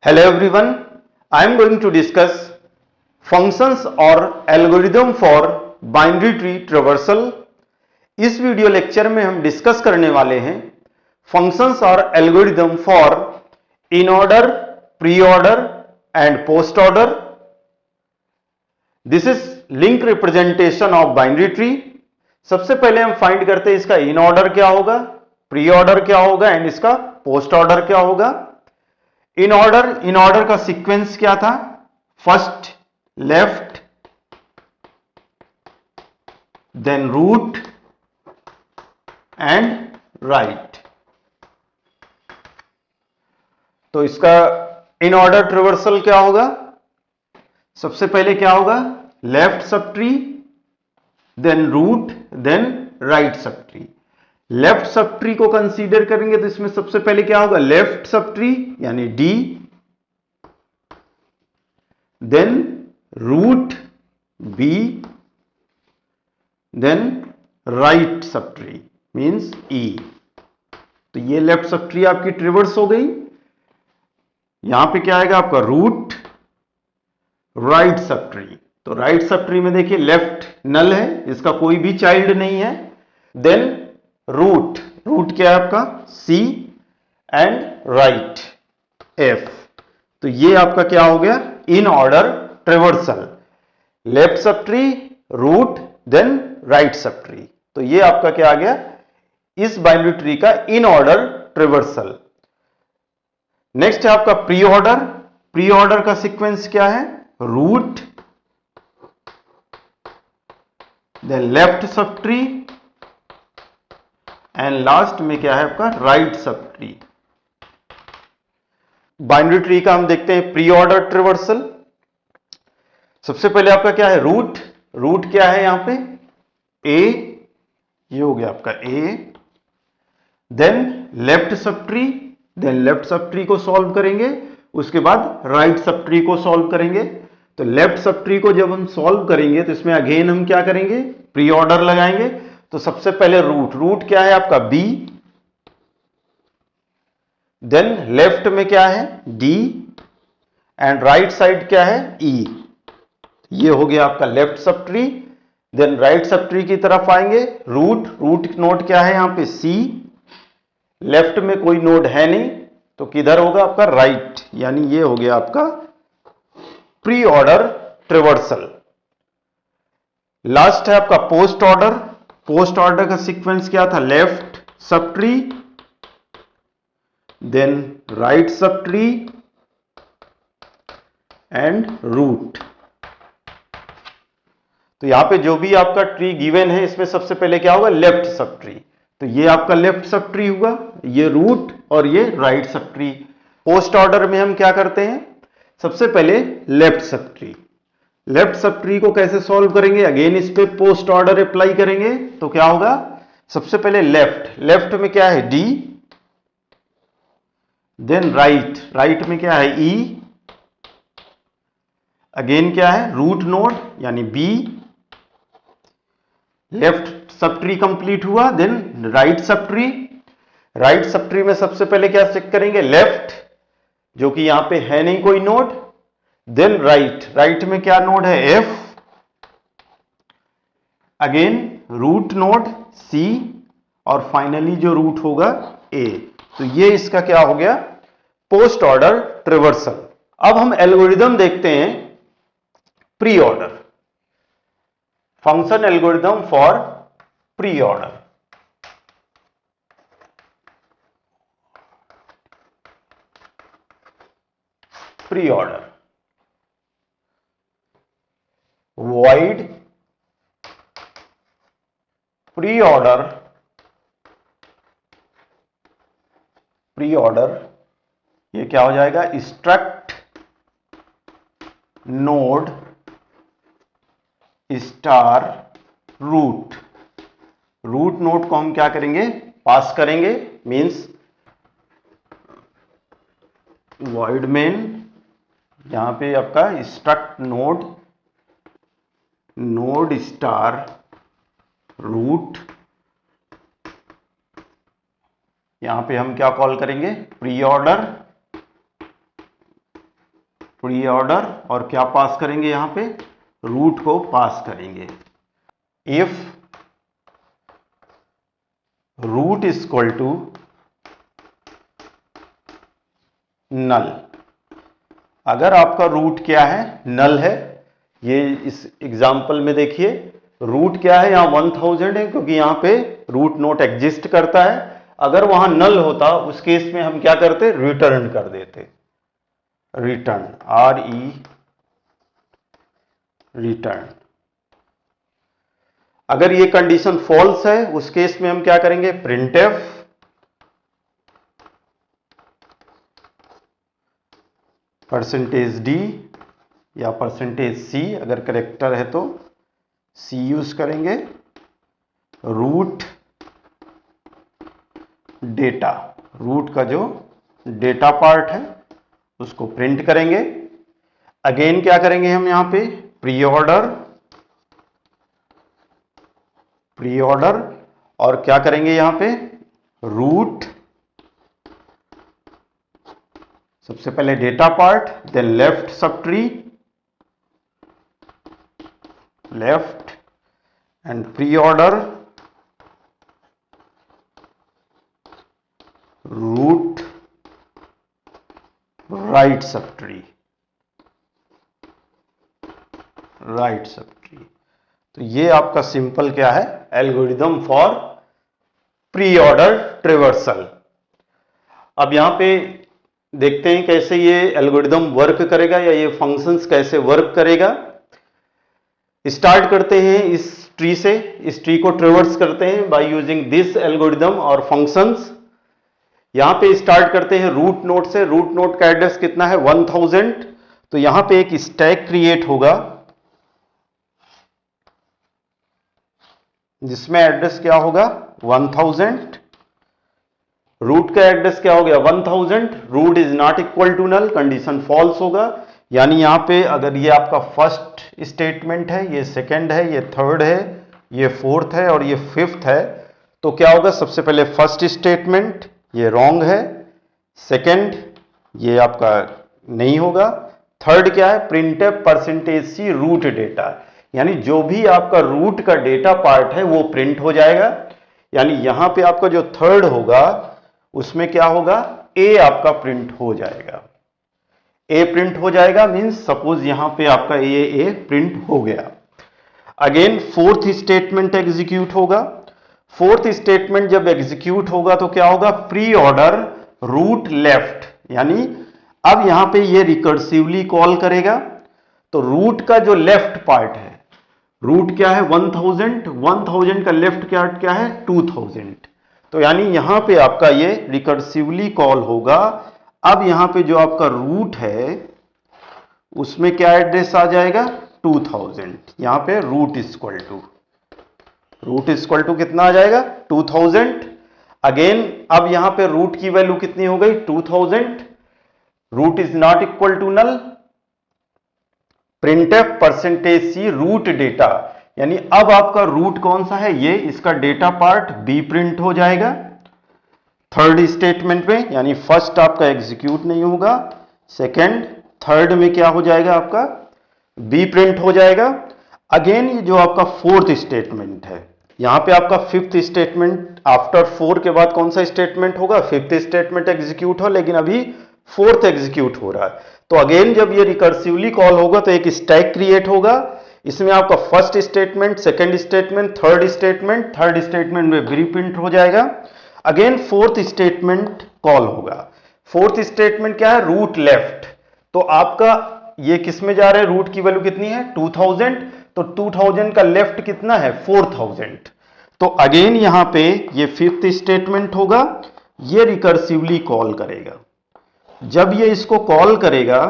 Hello everyone, I am going to discuss functions or algorithm for binary tree traversal। इस video lecture में हम discuss करने वाले हैं फंक्शंस और algorithm for in order, pre order and post order. This is link representation of binary tree. सबसे पहले हम फाइंड करते हैं इसका इन ऑर्डर क्या होगा, प्री ऑर्डर क्या होगा एंड इसका पोस्ट ऑर्डर क्या होगा। इन ऑर्डर का सीक्वेंस क्या था? First left, then root and right. तो इसका इन ऑर्डर ट्रिवर्सल क्या होगा? सबसे पहले क्या होगा? Left sub tree, then root, then right sub tree. Left sub tree को कंसीडर करेंगे तो इसमें सबसे पहले क्या होगा? लेफ्ट सब ट्री यानी D, then root B, then right sub tree means E. तो ये लेफ्ट सब ट्री आपकी ट्रिवर्स हो गई। यहां पे क्या आएगा आपका? Root, right sub tree. तो राइट सब ट्री में देखिए लेफ्ट नल है, इसका कोई भी चाइल्ड नहीं है। देन रूट, रूट क्या है आपका? C and right F. तो ये आपका क्या हो गया? In order traversal. Left sub tree, root, then right sub tree. तो ये आपका क्या आ गया? इस बाइनरी ट्री का इन ऑर्डर ट्रिवर्सल। नेक्स्ट है आपका प्री ऑर्डर। प्री ऑर्डर का सीक्वेंस क्या है? Root, then left sub tree and last में क्या है आपका? Right sub tree. Binary tree का हम देखते हैं प्री ऑर्डर ट्रिवर्सल। सबसे पहले आपका क्या है? रूट। रूट क्या है यहां पे? ए, ये हो गया आपका A. Then left sub tree, then left sub tree को सॉल्व करेंगे, उसके बाद राइट सब ट्री को सॉल्व करेंगे। तो लेफ्ट सब ट्री को जब हम सॉल्व करेंगे तो इसमें अगेन हम क्या करेंगे? प्री ऑर्डर लगाएंगे। तो सबसे पहले रूट, रूट क्या है आपका? बी, देन लेफ्ट में क्या है? डी एंड राइट साइड क्या है? ई। ये हो गया आपका left sub tree. Then right sub tree की तरफ आएंगे। रूट, रूट नोड क्या है यहां पे? सी। लेफ्ट में कोई नोड है नहीं तो किधर होगा आपका? राइट, यानी ये हो गया आपका प्री ऑर्डर ट्रिवर्सल। लास्ट है आपका पोस्ट ऑर्डर। पोस्ट ऑर्डर का सीक्वेंस क्या था? Left sub tree, then right sub tree and root. तो यहां पे जो भी आपका ट्री गिवन है इसमें सबसे पहले क्या होगा? Left sub tree. तो ये आपका लेफ्ट सब ट्री हुआ, ये रूट और ये right sub tree. Post order में हम क्या करते हैं? सबसे पहले left sub tree. Left sub tree को कैसे सॉल्व करेंगे? अगेन इस पे पोस्ट ऑर्डर अप्लाई करेंगे। तो क्या होगा? सबसे पहले लेफ्ट, लेफ्ट में क्या है? डी, देन राइट, राइट में क्या है? ई। अगेन क्या है? रूट नोड यानी B. Left sub tree complete हुआ, then right sub tree. Right sub tree में सबसे पहले क्या चेक करेंगे? लेफ्ट, जो कि यहां पे है नहीं कोई नोड, देन राइट, राइट में क्या नोड है? एफ। अगेन रूट नोड सी और फाइनली जो रूट होगा ए। तो ये इसका क्या हो गया? Post order traversal. अब हम एल्गोरिदम देखते हैं pre order, function algorithm for pre order. Pre order, void pre order, pre order ये क्या हो जाएगा? Struct node star root. Root node को हम क्या करेंगे? पास करेंगे, मींस void मेन, यहां पे आपका struct node, node star root. यहां पे हम क्या कॉल करेंगे? प्री ऑर्डर प्री ऑर्डर, और क्या पास करेंगे यहां पे, रूट को पास करेंगे। If root is equal to null, अगर आपका रूट क्या है, नल है, ये इस एग्जाम्पल में देखिए रूट क्या है, यहां 1000 है क्योंकि यहां पे रूट नोट एग्जिस्ट करता है। अगर वहां नल होता उस केस में हम क्या करते, रिटर्न कर देते, रिटर्न, रिटर्न। अगर ये कंडीशन फॉल्स है उस केस में हम क्या करेंगे, प्रिंटफ %d या %c, अगर करेक्टर है तो c यूज करेंगे, रूट डेटा, रूट का जो डेटा पार्ट है उसको प्रिंट करेंगे। अगेन क्या करेंगे हम यहां पे, प्री ऑर्डर, और क्या करेंगे यहां पे, रूट, सबसे पहले data part, then left sub tree, left and pre order root right sub tree, right sub tree. तो ये आपका सिंपल क्या है, algorithm for pre order traversal. अब यहां पे देखते हैं कैसे ये एल्गोरिदम वर्क करेगा, या ये फंक्शंस कैसे वर्क करेगा। स्टार्ट करते हैं इस ट्री से, इस ट्री को ट्रेवर्स करते हैं बाय यूजिंग दिस एल्गोरिदम और फंक्शंस। यहां पे स्टार्ट करते हैं रूट नोड से, रूट नोड का एड्रेस कितना है, 1000। तो यहां पे एक स्टैक क्रिएट होगा जिसमें एड्रेस क्या होगा, 1000। रूट का एड्रेस क्या हो गया, 1000, root is not equal to null, condition false होगा। यानी यहां पे अगर ये आपका फर्स्ट स्टेटमेंट है, ये सेकंड है, ये थर्ड है, ये फोर्थ है और ये फिफ्थ है, तो क्या होगा, सबसे पहले फर्स्ट स्टेटमेंट ये रॉन्ग है, सेकंड ये आपका नहीं होगा, थर्ड क्या है, प्रिंटफ %c रूट डेटा, यानी जो भी आपका रूट का डेटा पार्ट है वो प्रिंट हो जाएगा। यानी यहां पे आपका जो थर्ड होगा उसमें क्या होगा, ए आपका प्रिंट हो जाएगा, ए प्रिंट हो जाएगा, मींस सपोज यहां पे आपका ए प्रिंट हो गया। अगेन फोर्थ स्टेटमेंट एग्जीक्यूट होगा। फोर्थ स्टेटमेंट जब एग्जीक्यूट होगा तो क्या होगा, प्री ऑर्डर रूट लेफ्ट, यानी अब यहां पे ये रिकर्सिवली कॉल करेगा। तो रूट का जो लेफ्ट पार्ट है, रूट क्या है 1000 का लेफ्ट क्या है 2000। तो यानी यहां पे आपका ये रिकर्सिवली कॉल होगा। अब यहां पे जो आपका रूट है उसमें क्या एड्रेस आ जाएगा, 2000। यहां पे रूट इक्वल टू कितना आ जाएगा, 2000। अगेन अब यहां पे रूट की वैल्यू कितनी हो गई, 2000, root is not equal to null, printf %c root data, यानी अब आपका रूट कौन सा है, ये इसका डेटा पार्ट बी प्रिंट हो जाएगा थर्ड स्टेटमेंट में, यानी फर्स्ट आपका एग्जीक्यूट नहीं होगा, सेकंड थर्ड में क्या हो जाएगा आपका बी प्रिंट हो जाएगा। अगेन ये जो आपका फोर्थ स्टेटमेंट है, यहां पे आपका फिफ्थ स्टेटमेंट, आफ्टर 4 के बाद कौन सा स्टेटमेंट होगा, फिफ्थ स्टेटमेंट एग्जीक्यूट हो, लेकिन अभी फोर्थ एग्जीक्यूट हो रहा है। तो अगेन जब ये रिकर्सिवली कॉल होगा तो एक स्टैक क्रिएट होगा, इसमें आपका first statement, second statement, third statement में बी प्रिंट हो जाएगा। अगेन फोर्थ स्टेटमेंट कॉल होगा। फोर्थ स्टेटमेंट क्या है, रूट लेफ्ट, तो आपका ये किस में जा रहा है, रूट की वैल्यू कितनी है 2000, तो 2000 का लेफ्ट कितना है 4000। तो अगेन यहां पे ये फिफ्थ स्टेटमेंट होगा, ये रिकर्सिवली कॉल करेगा। जब ये इसको कॉल करेगा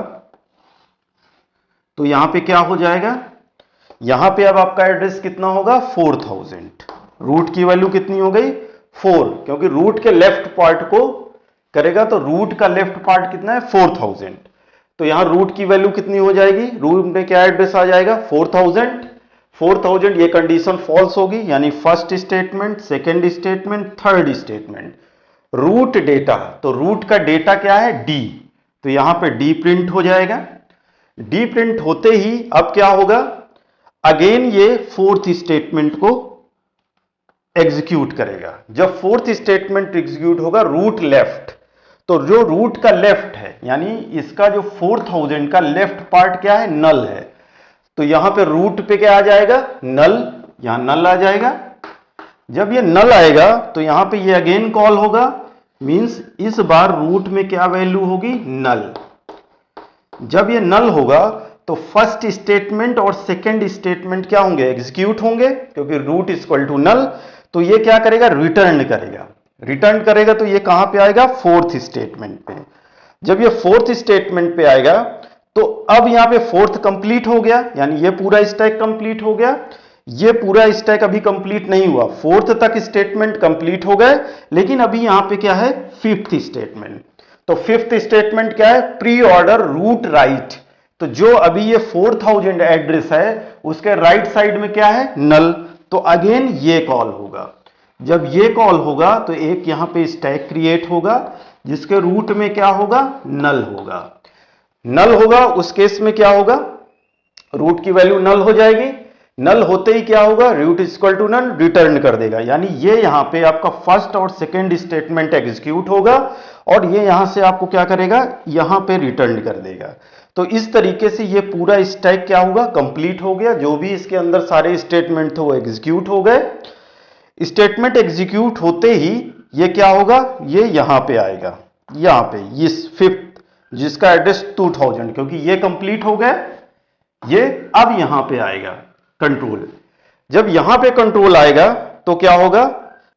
तो यहां पे क्या हो जाएगा, यहां पे अब आपका एड्रेस कितना होगा 4000, रूट की वैल्यू कितनी हो गई 4, क्योंकि रूट के लेफ्ट पार्ट को करेगा, तो रूट का लेफ्ट पार्ट कितना है 4000। तो यहां रूट की वैल्यू कितनी हो जाएगी, रूट में क्या एड्रेस आ जाएगा 4000, ये कंडीशन फॉल्स होगी, यानी first statement, second statement, third statement, root data, तो रूट का डेटा क्या है डी, तो यहां पे डी प्रिंट हो जाएगा। डी प्रिंट होते ही अब क्या होगा, अगेन ये फोर्थ स्टेटमेंट को एग्जीक्यूट करेगा। जब फोर्थ स्टेटमेंट एग्जीक्यूट होगा रूट लेफ्ट, तो जो रूट का लेफ्ट है यानी इसका जो 4000 का लेफ्ट पार्ट क्या है, नल है, तो यहां पे रूट पे क्या आ जाएगा, नल, यहां नल आ जाएगा। जब ये नल आएगा तो यहां पे ये अगेन कॉल होगा, मींस इस बार रूट में क्या वैल्यू होगी, नल। जब ये नल होगा तो फर्स्ट स्टेटमेंट और सेकंड स्टेटमेंट क्या होंगे, एग्जीक्यूट होंगे, क्योंकि रूट इक्वल टू नल। तो ये क्या करेगा, रिटर्न करेगा। रिटर्न करेगा तो ये कहां पे आएगा, फोर्थ स्टेटमेंट पे। जब ये फोर्थ स्टेटमेंट पे आएगा तो अब यहां पे फोर्थ कंप्लीट हो गया, यानी ये पूरा स्टैक कंप्लीट हो गया। ये पूरा स्टैक अभी कंप्लीट नहीं हुआ, फोर्थ तक स्टेटमेंट कंप्लीट हो गए, लेकिन अभी यहां पे क्या है, फिफ्थ स्टेटमेंट। तो फिफ्थ स्टेटमेंट क्या है, प्री ऑर्डर रूट राइट। तो जो अभी ये 4000 एड्रेस है उसके राइट साइड में क्या है, नल। तो अगेन ये कॉल होगा। जब ये कॉल होगा तो एक यहां पे स्टैक क्रिएट होगा जिसके रूट में क्या होगा, नल होगा। नल होगा उस केस में क्या होगा, रूट की वैल्यू नल हो जाएगी। नल होते ही क्या होगा, root equal to null return कर देगा, यानी ये यहां पे आपका फर्स्ट और सेकंड स्टेटमेंट एग्जीक्यूट होगा और ये यहां से आपको क्या करेगा, यहां पे रिटर्न कर देगा। तो इस तरीके से ये पूरा स्टैक क्या होगा, कंप्लीट हो गया। जो भी इसके अंदर सारे स्टेटमेंट थे वो एग्जीक्यूट हो गए। स्टेटमेंट एग्जीक्यूट होते ही ये क्या होगा, ये यहां पे आएगा, यहां पे इस फिफ्थ जिसका एड्रेस 2000, क्योंकि ये कंप्लीट हो गया, ये अब यहां पे आएगा कंट्रोल। जब यहां पे कंट्रोल आएगा तो क्या होगा,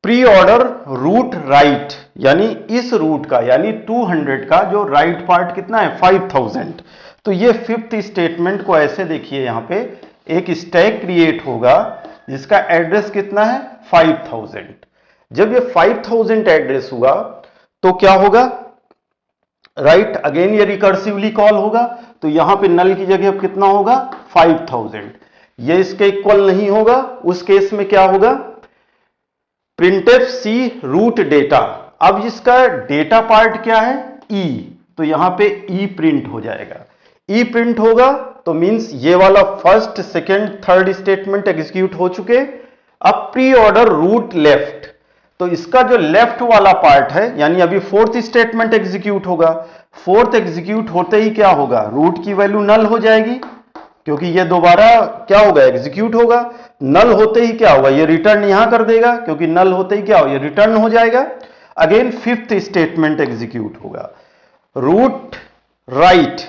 प्री ऑर्डर रूट राइट, यानी इस रूट का यानी 200 का जो राइट पार्ट कितना है, 5000। तो ये फिफ्थ स्टेटमेंट को ऐसे देखिए, यहां पे एक स्टैक क्रिएट होगा जिसका एड्रेस कितना है, 5000। जब ये 5000 एड्रेस हुआ तो क्या होगा, राइट अगेन ये रिकर्सिवली कॉल होगा। तो यहां पे नल की जगह अब कितना होगा, 5000। ये इसके इक्वल नहीं होगा, उस केस में क्या होगा, प्रिंटफ सी रूट डेटा। अब इसका डेटा पार्ट क्या है, ई, तो यहां पे ई प्रिंट हो जाएगा। ई प्रिंट होगा तो मींस ये वाला first second third statement execute हो चुके। अब प्री ऑर्डर रूट लेफ्ट, तो इसका जो लेफ्ट वाला पार्ट है यानी अभी फोर्थ स्टेटमेंट एग्जीक्यूट होगा। फोर्थ एग्जीक्यूट होते ही क्या होगा, रूट की वैल्यू नल हो जाएगी, क्योंकि ये दोबारा क्या होगा, एग्जीक्यूट होगा। नल होते ही क्या होगा, ये रिटर्न यहां कर देगा, क्योंकि नल होते ही क्या होगा, ये रिटर्न हो जाएगा। अगेन फिफ्थ स्टेटमेंट एग्जीक्यूट होगा, रूट राइट।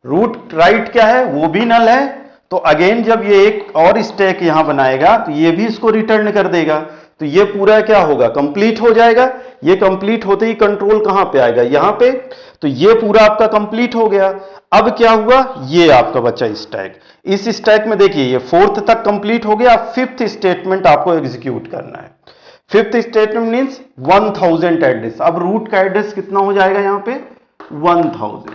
रूट राइट क्या है, वो भी नल है, तो अगेन जब ये एक और स्टैक यहां बनाएगा तो ये भी इसको रिटर्न कर देगा। तो ये पूरा क्या होगा, कंप्लीट हो जाएगा। ये कंप्लीट होते ही कंट्रोल कहां पे आएगा, यहां पे। तो ये पूरा आपका कंप्लीट हो गया। अब क्या हुआ, ये आपका बचा स्टैक। इस स्टैक में देखिए ये फोर्थ तक कंप्लीट हो गया। फिफ्थ स्टेटमेंट आपको एग्जीक्यूट करना है। Fifth statement means 1000 address. अब रूट का एड्रेस कितना हो जाएगा, यहां पे 1000।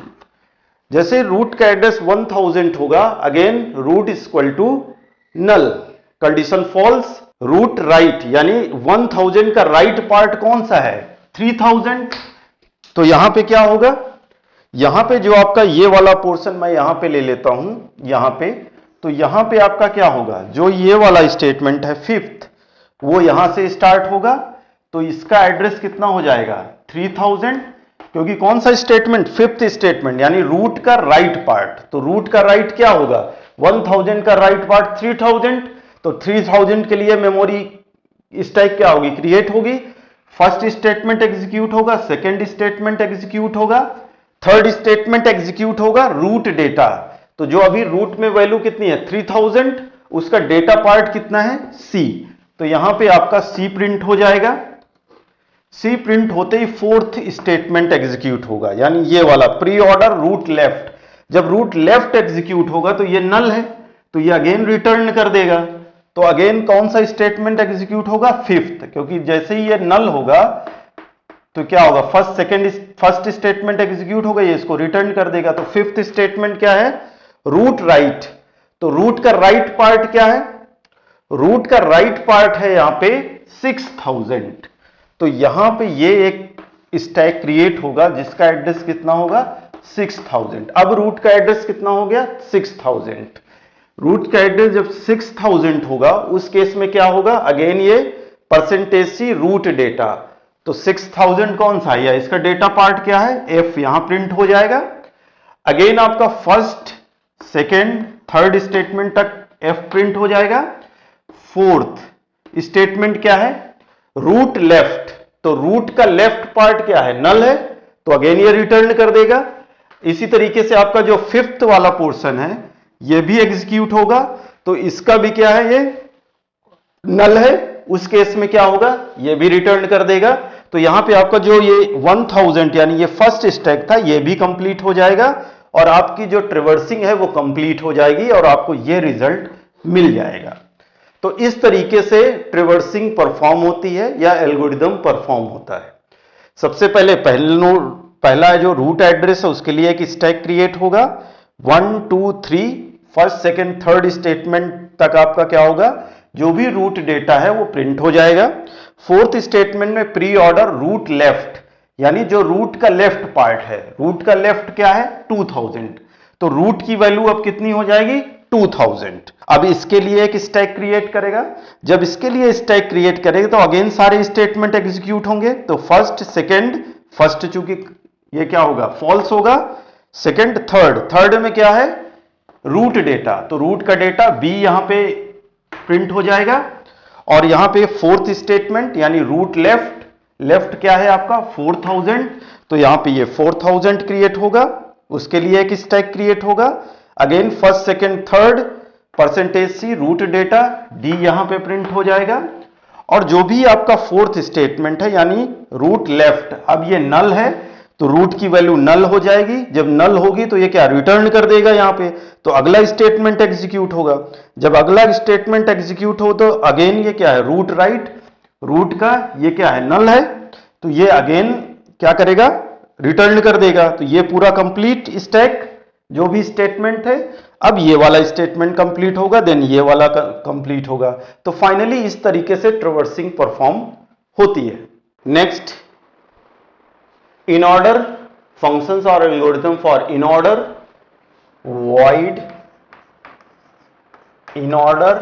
जैसे रूट का एड्रेस 1000 होगा, again root equal to null, condition false, root right, यानी 1000 का राइट पार्ट कौन सा है, 3000। तो यहां पे क्या होगा, यहां पे जो आपका ये वाला पोर्शन मैं यहां पे ले लेता हूं, यहां पे, तो यहां पे आपका क्या होगा, जो ये वाला स्टेटमेंट है फिफ्थ, वो यहां से स्टार्ट होगा। तो इसका एड्रेस कितना हो जाएगा, 3000, क्योंकि कौन सा स्टेटमेंट, फिफ्थ स्टेटमेंट, यानी रूट का राइट पार्ट। तो रूट का राइट क्या होगा, 1000 का राइट पार्ट 3000। तो 3000 के लिए मेमोरी स्टैक क्या होगी, क्रिएट होगी। फर्स्ट स्टेटमेंट एग्जीक्यूट होगा, सेकंड स्टेटमेंट एग्जीक्यूट होगा, थर्ड स्टेटमेंट एग्जीक्यूट होगा, रूट डेटा। तो जो अभी रूट में वैल्यू कितनी है, 3000, उसका डेटा पार्ट कितना है, सी। तो यहां पे आपका सी प्रिंट हो जाएगा। सी प्रिंट होते ही फोर्थ स्टेटमेंट एग्जीक्यूट होगा, यानी ये वाला प्री ऑर्डर रूट लेफ्ट। जब रूट लेफ्ट एग्जीक्यूट होगा तो ये नल है, तो ये अगेन रिटर्न कर देगा। तो अगेन कौन सा स्टेटमेंट एग्जीक्यूट होगा, फिफ्थ, क्योंकि जैसे ही ये नल होगा तो क्या होगा, फर्स्ट स्टेटमेंट एग्जीक्यूट होगा, ये इसको रिटर्न कर देगा। तो फिफ्थ स्टेटमेंट क्या है, रूट राइट। तो रूट का राइट पार्ट क्या है, रूट का राइट पार्ट है यहां पे 6000। तो यहां पे ये एक स्टैक क्रिएट होगा जिसका एड्रेस कितना होगा, 6000। अब रूट का एड्रेस कितना हो गया? 6000। रूट का एड्रेस जब 6000 होगा उस केस में क्या होगा? अगेन ये परसेंटेज सी रूट डेटा, तो 6000 कौन सा है? इसका डेटा पार्ट क्या है? एफ, यहां प्रिंट हो जाएगा। अगेन आपका फर्स्ट सेकेंड थर्ड स्टेटमेंट तक एफ प्रिंट हो जाएगा। फोर्थ स्टेटमेंट क्या है? रूट लेफ्ट, तो रूट का लेफ्ट पार्ट क्या है? नल है, तो अगेन ये रिटर्न कर देगा। इसी तरीके से आपका जो फिफ्थ वाला पोर्शन है ये भी एग्जीक्यूट होगा, तो इसका भी क्या है? ये नल है, उस केस में क्या होगा? ये भी रिटर्न कर देगा। तो यहां पे आपका जो ये 1000 यानी ये फर्स्ट स्टैक था ये भी कंप्लीट हो जाएगा और आपकी जो ट्रिवर्सिंग है वो कंप्लीट हो जाएगी और आपको ये रिजल्ट मिल जाएगा। तो इस तरीके से ट्रिवर्सिंग परफॉर्म होती है या एल्गोरिदम परफॉर्म होता है। सबसे पहले पहला जो रूट एड्रेस है उसके लिए एक स्टैक क्रिएट होगा। 1 2 3 फर्स्ट सेकेंड थर्ड स्टेटमेंट तक आपका क्या होगा? जो भी रूट डेटा है वो प्रिंट हो जाएगा। फोर्थ स्टेटमेंट में प्री ऑर्डर रूट लेफ्ट, यानी जो रूट का लेफ्ट पार्ट है, रूट का लेफ्ट क्या है? 2000, तो रूट की वैल्यू अब कितनी हो जाएगी? 2000। अब इसके लिए एक स्टैक क्रिएट करेगा। जब इसके लिए स्टैक क्रिएट करेगा तो अगेन सारे स्टेटमेंट एग्जीक्यूट होंगे। तो फर्स्ट सेकेंड, फर्स्ट चूंकि ये क्या होगा? फॉल्स होगा। सेकेंड थर्ड, थर्ड में क्या है? रूट डेटा, तो रूट का डेटा बी यहां पे प्रिंट हो जाएगा। और यहां पे फोर्थ स्टेटमेंट यानी रूट लेफ्ट, लेफ्ट क्या है आपका? 4000, तो यहां पे ये 4000 क्रिएट होगा, उसके लिए एक स्टैक क्रिएट होगा। Again first second third percentage C root data D यहां पे प्रिंट हो जाएगा। और जो भी आपका फोर्थ स्टेटमेंट है यानी रूट लेफ्ट, अब ये नल है तो रूट की वैल्यू नल हो जाएगी। जब नल होगी तो ये क्या? रिटर्न कर देगा यहां पे, तो अगला स्टेटमेंट एग्जीक्यूट होगा। जब अगला स्टेटमेंट एग्जीक्यूट हो तो अगेन ये क्या है? रूट राइट, रूट का ये क्या है? नल है, तो ये अगेन क्या करेगा? रिटर्न कर देगा। तो ये पूरा कंप्लीट स्टैक जो भी स्टेटमेंट है, अब ये वाला स्टेटमेंट कंप्लीट होगा, देन ये वाला कंप्लीट होगा। तो फाइनली इस तरीके से ट्रैवर्सिंग परफॉर्म होती है। Next, in order functions or algorithm for in order, void in order,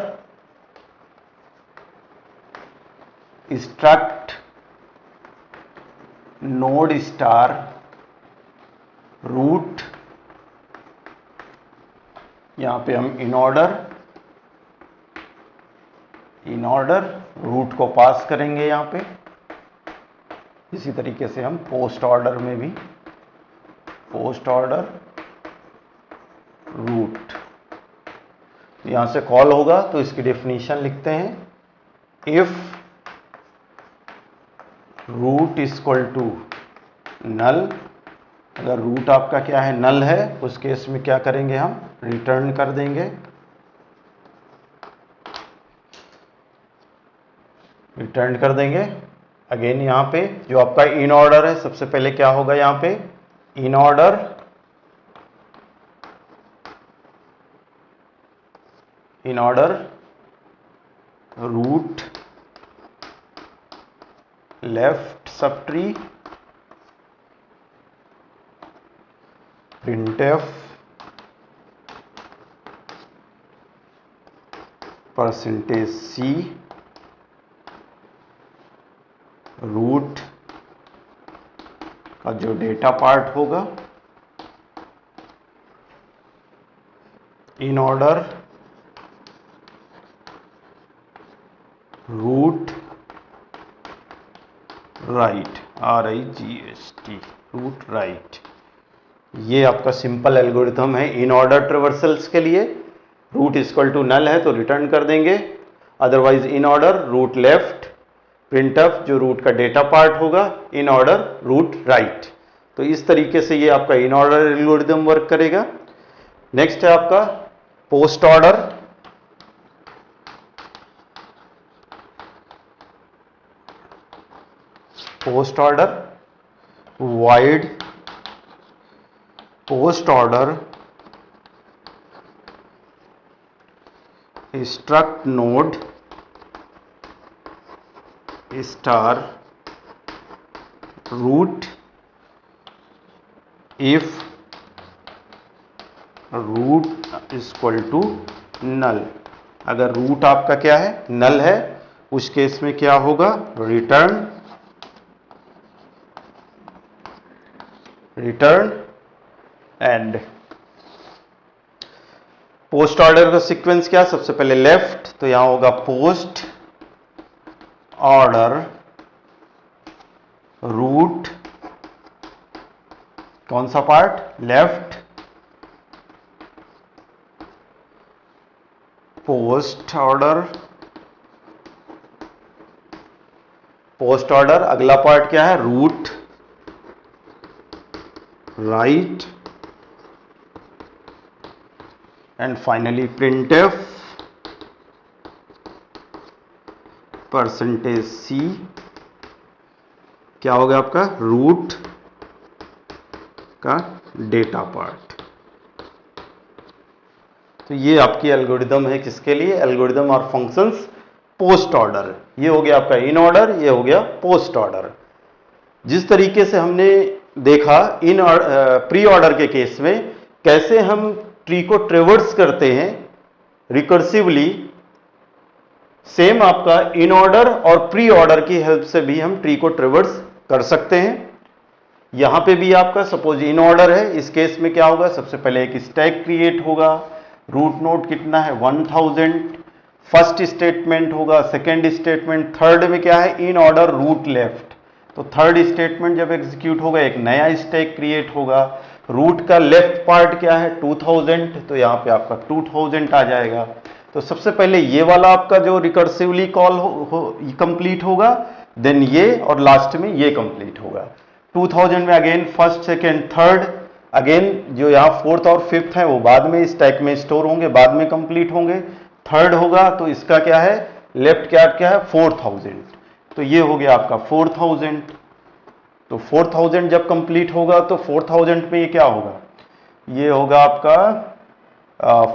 struct node star root, यहां पे हम in order रूट को पास करेंगे यहां पे। इसी तरीके से हम पोस्ट ऑर्डर में भी पोस्ट ऑर्डर रूट, यहां से कॉल होगा तो इसकी डेफिनेशन लिखते हैं। If root equal to null, अगर रूट आपका क्या है? नल है, उस केस में क्या करेंगे? हम रिटर्न कर देंगे, रिटर्न कर देंगे। अगेन यहां पे जो आपका इन ऑर्डर है, सबसे पहले क्या होगा? यहां पे in order root left sub tree printf %c root का जो डेटा पार्ट होगा, in order root right, RIGHT, root right. ये आपका सिंपल एल्गोरिथम है इन ऑर्डर ट्रेवर्सल्स के लिए। रूट इक्वल टू नल है तो रिटर्न कर देंगे, otherwise in order root left printf जो रूट का डेटा पार्ट होगा, इन ऑर्डर रूट राइट। तो इस तरीके से ये आपका इन ऑर्डर एल्गोरिथम वर्क करेगा। नेक्स्ट है आपका post order. Post order void पोस्ट ऑर्डर struct node star root if root equal to null. अगर रूट आपका क्या है, नल है, उस केस में क्या होगा, रिटर्न एंड पोस्ट ऑर्डर का सीक्वेंस क्या, सबसे पहले लेफ्ट, तो यहां होगा पोस्ट ऑर्डर रूट, कौन सा पार्ट, लेफ्ट, पोस्ट ऑर्डर अगला पार्ट क्या है, root right, and finally printf %c क्या होगा आपका, रूट का डेटा पार्ट। तो ये आपकी एल्गोरिदम है, किसके लिए, एल्गोरिदम और फंक्शंस पोस्ट ऑर्डर। ये हो गया आपका इन ऑर्डर, ये हो गया पोस्ट ऑर्डर। जिस तरीके से हमने देखा इन प्री ऑर्डर के केस में कैसे हम ट्री को ट्रेवर्स करते हैं रिकर्सिवली, सेम आपका इन ऑर्डर और प्री ऑर्डर की हेल्प से भी हम ट्री को ट्रेवर्स कर सकते हैं। यहां पे भी आपका सपोज इन ऑर्डर है, इस केस में क्या होगा, सबसे पहले एक स्टैक क्रिएट होगा, रूट नोड कितना है 1000, फर्स्ट स्टेटमेंट होगा, सेकेंड स्टेटमेंट, थर्ड में क्या है, इन ऑर्डर रूट लेफ्ट, तो थर्ड स्टेटमेंट जब एग्जीक्यूट होगा एक नया स्टैक क्रिएट होगा, रूट का लेफ्ट पार्ट क्या है 2000, तो यहां पे आपका 2000 आ जाएगा। तो सबसे पहले ये वाला आपका जो रिकर्सिवली कॉल कंप्लीट होगा, देन ये, और लास्ट में ये कंप्लीट होगा। 2000 में again first second third, again जो यहाँ फोर्थ और फिफ्थ है वो बाद में स्टैक में स्टोर होंगे, बाद में कंप्लीट होंगे। थर्ड होगा तो इसका क्या है, लेफ्ट क्या क्या है 4000, तो ये हो गया आपका 4000। तो 4000 जब कंप्लीट होगा तो 4000 में ये क्या होगा, ये होगा आपका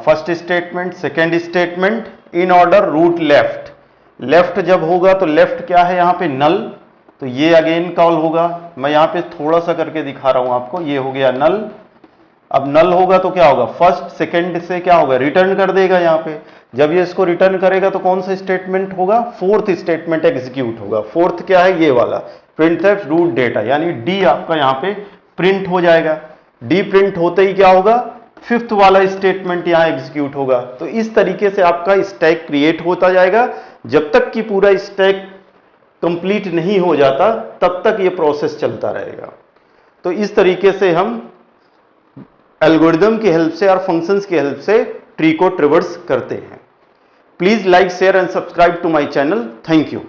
first statement, second statement, in order root left. Left जब होगा तो लेफ्ट क्या है यहाँ पे नल, तो ये अगेन कॉल होगा। मैं यहाँ पे थोड़ा सा करके दिखा रहा हूं आपको, ये हो गया नल। अब नल होगा तो क्या होगा, फर्स्ट सेकेंड से क्या होगा, रिटर्न कर देगा यहाँ पे। जब ये इसको रिटर्न करेगा तो कौन सा स्टेटमेंट होगा, फोर्थ स्टेटमेंट एग्जीक्यूट होगा। फोर्थ क्या है, ये वाला printf रूट डेटा, यानी डी आपका यहाँ पे प्रिंट हो जाएगा। डी प्रिंट होते ही क्या होगा, फिफ्थ वाला स्टेटमेंट यहाँ एग्जीक्यूट होगा। तो इस तरीके से आपका स्टैक क्रिएट होता जाएगा, जब तक कि पूरा स्टैक कंप्लीट नहीं हो जाता तब तक ये प्रोसेस चलता रहेगा। तो इस तरीके से हम एल्गोरिदम की हेल्प से और फंक्शंस की हेल्प से ट्री को ट्रेवर्स करते हैं। Please like share and subscribe to my channel. Thank you.